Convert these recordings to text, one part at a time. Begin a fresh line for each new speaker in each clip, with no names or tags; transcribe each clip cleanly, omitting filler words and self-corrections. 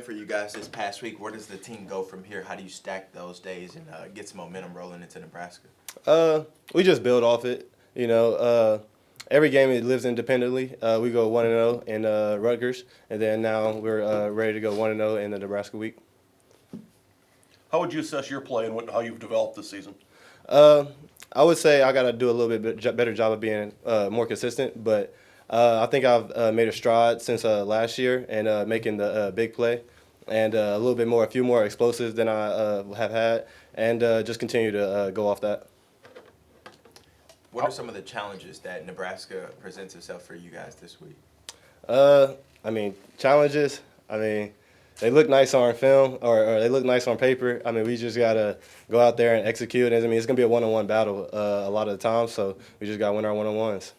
For you guys this past week, where does the team go from here? How do you stack those days and get some momentum rolling into Nebraska?
We just build off it. Every game it lives independently. We go 1-0 in Rutgers, and then now we're ready to go 1-0 in the Nebraska week.
How would you assess your play and how you've developed this season?
I would say I got to do a little bit better job of being more consistent, but I think I've made a stride since last year and making the big play and a few more explosives than I have had, and just continue to go off that.
What are some of the challenges that Nebraska presents itself for you guys this week?
Challenges. They look nice on film or they look nice on paper. We just gotta go out there and execute. It's gonna be a one-on-one battle a lot of the time, so we just gotta win our one-on-ones.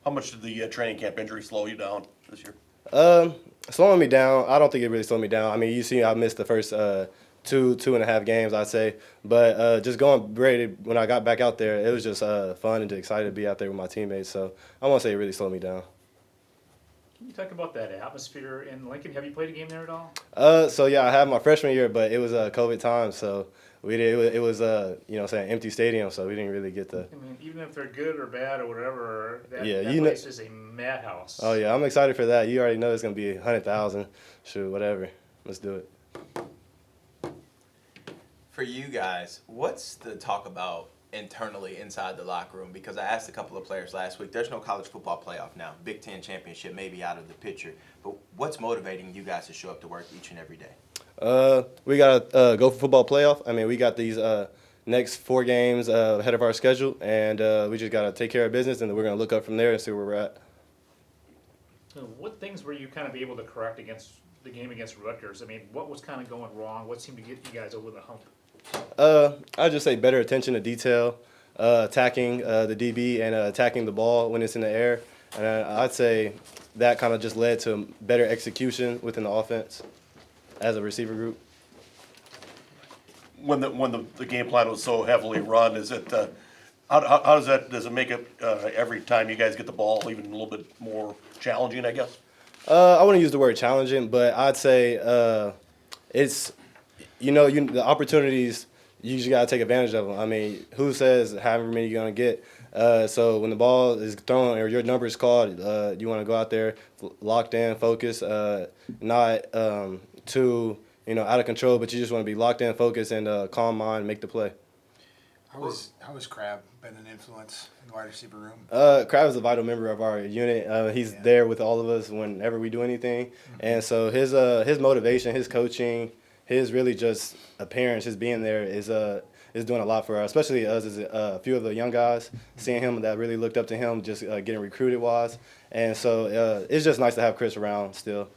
How much did the training camp injury slow you down this year?
Slowing me down, I don't think it really slowed me down. You see, I missed the first two and a half games, I'd say. But just going ready when I got back out there, it was just fun and excited to be out there with my teammates. So I won't say it really slowed me down.
Can you talk about that atmosphere in Lincoln? Have you played a game there at all?
I had my freshman year, but it was COVID time, so it was empty stadium, so we didn't really get the.
Even if they're good or bad or whatever, that
that
place is a madhouse.
Oh yeah, I'm excited for that. You already know it's gonna be 100,000. Shoot, whatever. Let's do it.
For you guys, what's the talk about internally inside the locker room? Because I asked a couple of players last week, there's no college football playoff now. Big Ten championship may be out of the picture. But what's motivating you guys to show up to work each and every day?
We got a Gopher football playoff. We got these next 4 games ahead of our schedule, and we just got to take care of business, and then we're going to look up from there and see where we're at.
So what things were you kind of able to correct against the game against Rutgers? What was kind of going wrong? What seemed to get you guys over the hump?
I'd just say better attention to detail, attacking the DB and attacking the ball when it's in the air. And I'd say that kind of just led to better execution within the offense as a receiver group.
When the game plan was so heavily run, is it how does it make it every time you guys get the ball even a little bit more challenging, I guess?
I wouldn't use the word challenging, but I'd say it's the opportunities, you just got to take advantage of them. Who says however many you're going to get? So when the ball is thrown or your number is called, you want to go out there locked in, focused, not too out of control, but you just want to be locked in, focused, and calm mind, make the play.
How has Crab been an influence in the wide receiver room?
Crab is a vital member of our unit. He's there with all of us whenever we do anything, and so his motivation, his coaching, his really just appearance, his being there is doing a lot for us, especially us as a few of the young guys, seeing him that really looked up to him, just getting recruited wise. And so it's just nice to have Chris around still.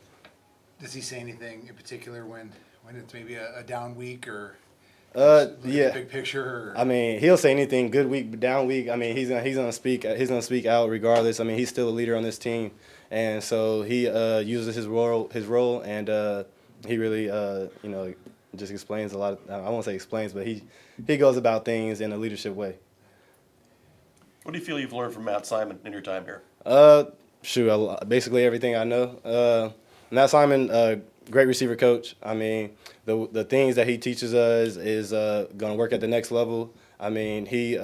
Does he say anything in particular when it's maybe a down week or
yeah,
big picture?
Or? He'll say anything, good week, down week. He's gonna speak out regardless. He's still a leader on this team, and so he uses his role, and he really just explains a lot. I won't say explains, but he goes about things in a leadership way.
What do you feel you've learned from Matt Simon in your time here?
Basically everything I know. Matt Simon, great receiver coach. The things that he teaches us is going to work at the next level. He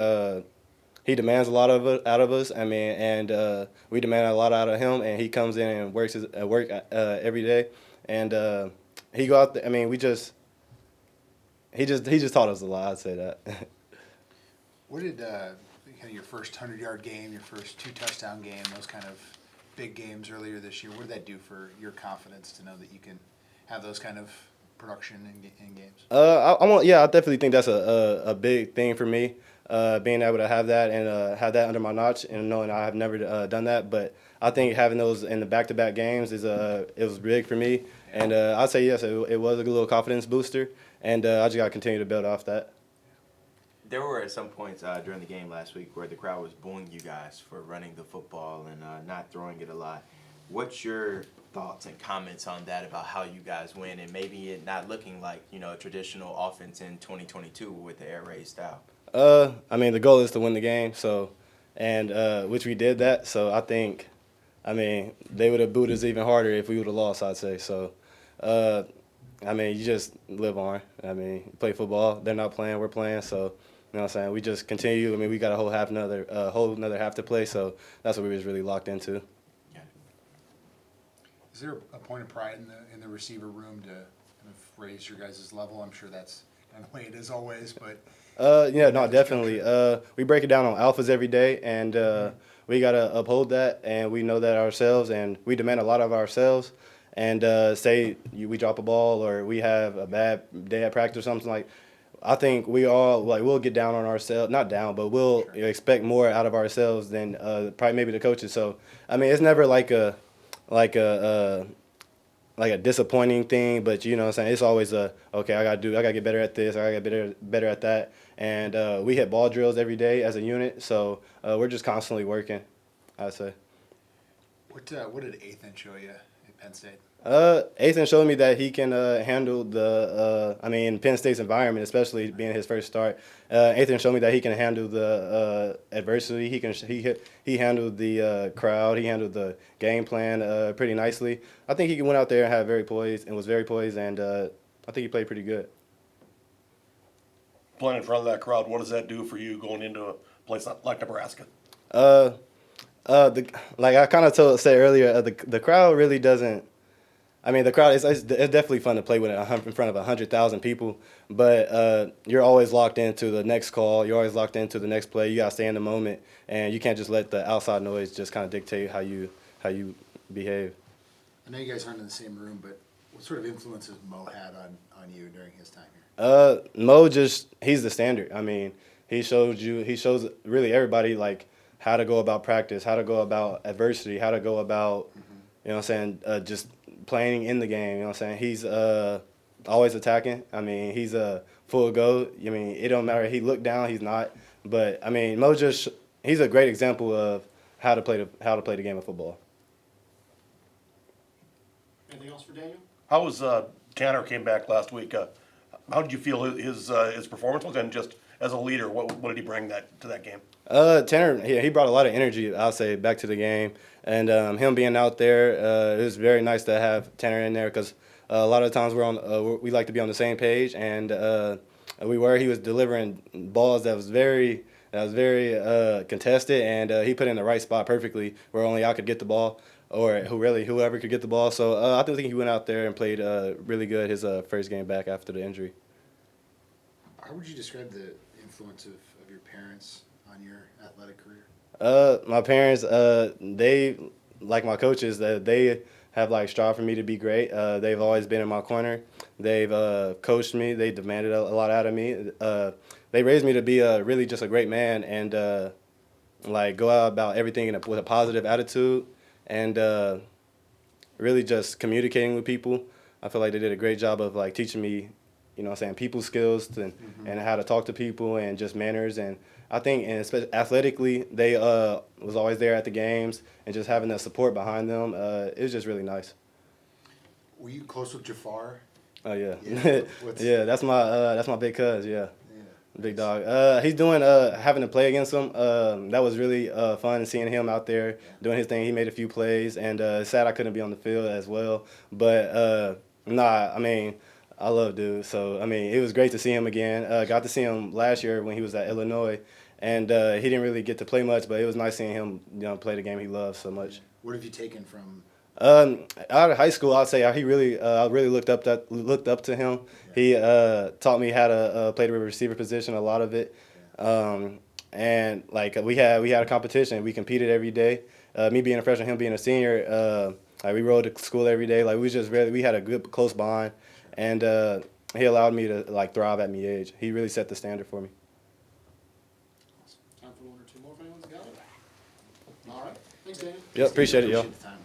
demands a lot out of us. And we demand a lot out of him. And he comes in and works every day. And he go out there. He just taught us a lot. I'd say that.
What did your first 100-yard game, your first 2-touchdown game, those kind of big games earlier this year, what did that do for your confidence to know that you can have those kind of production in games?
I definitely think that's a big thing for me, being able to have that and have that under my notch and knowing I have never done that. But I think having those in the back-to-back games it was big for me. And I'd say yes, it was a little confidence booster, and I just got to continue to build off that.
There were at some points during the game last week where the crowd was booing you guys for running the football and not throwing it a lot. What's your thoughts and comments on that about how you guys win and maybe it not looking like a traditional offense in 2022 with the air raid style?
The goal is to win the game, which we did that. So I think, they would have booed us even harder if we would have lost, I'd say. So I mean, you just live on. I mean, you play football. They're not playing. We're playing. So, you know what I'm saying? We just continue. I mean, we got a whole another half to play. So that's what we was really locked into.
Is there a point of pride in the receiver room to kind of raise your guys' level? I'm sure that's kind of the way it is always, but
Yeah, no, definitely. We break it down on alphas every day, and we gotta uphold that, and we know that ourselves, and we demand a lot of ourselves. And we drop a ball or we have a bad day at practice or something like. I think we all we'll get down on ourselves, not down, but we'll expect more out of ourselves than probably maybe the coaches. So I mean, it's never like a disappointing thing, but you know what I'm saying, it's always okay, I gotta get better at this, or I gotta get better at that. And we hit ball drills every day as a unit, so we're just constantly working, I'd say.
what did Ethan show you at Penn State?
Ethan showed me that he can handle in Penn State's environment, especially being his first start. Ethan showed me that he can handle the adversity. He handled the crowd. He handled the game plan pretty nicely. I think he went out there and was very poised, and I think he played pretty good.
Playing in front of that crowd, what does that do for you going into a place like Nebraska?
Like I kind of said earlier, the crowd really doesn't. I mean, the crowd it's definitely fun to play with in front of 100,000 people, but you're always locked into the next call. You're always locked into the next play. You gotta stay in the moment, and you can't just let the outside noise just kind of dictate how you behave.
I know you guys aren't in the same room, but what sort of influence has Mo had on you during his time here?
Mo he's the standard. I mean, he shows really everybody like how to go about practice, how to go about adversity, how to go about, you know what I'm saying, just playing in the game. You know what I'm saying? He's always attacking. I mean, he's a full go. I mean, it don't matter. He looked down, he's not. But I mean, Mo he's a great example of how to play the game of football.
Anything else for Daniel?
How was Tanner came back last week? How did you feel his performance was, and just as a leader, what did he bring to that game?
Tanner, he brought a lot of energy, I'll say, back to the game. And him being out there, it was very nice to have Tanner in there because a lot of times we like to be on the same page, and he was delivering balls that was very contested, and he put in the right spot perfectly where only I could get the ball, or whoever could get the ball. So I think he went out there and played really good his first game back after the injury.
How would you describe the influence of your parents on your athletic career?
My parents, they like my coaches. They have strived for me to be great. They've always been in my corner. They've coached me. They demanded a lot out of me. They raised me to be really just a great man and go out about everything with a positive attitude and really just communicating with people. I feel like they did a great job of teaching me, you know what I'm saying, people skills and how to talk to people and just manners. And I think, and especially athletically, they was always there at the games and just having the support behind them. It was just really nice.
Were you close with Jafar?
Oh yeah,
Yeah,
yeah. That's my big cuz. Yeah, big dog. He's doing having to play against him. That was really fun seeing him out there doing his thing. He made a few plays, and it's sad I couldn't be on the field as well. But I mean, I love dude. So I mean, it was great to see him again. Got to see him last year when he was at Illinois, and he didn't really get to play much, but it was nice seeing him, play the game he loves so much.
What have you taken from?
Out of high school, I'd say I really looked up to him. He taught me how to play the receiver position, a lot of it. And we had a competition. We competed every day. Me being a freshman, him being a senior. We rode to school every day. We had a good close bond, and he allowed me to thrive at my age. He really set the standard for me.
Time for one or two more if anyone's got it. All right. Thanks, Daniel.
Yep, appreciate it, y'all.
The time.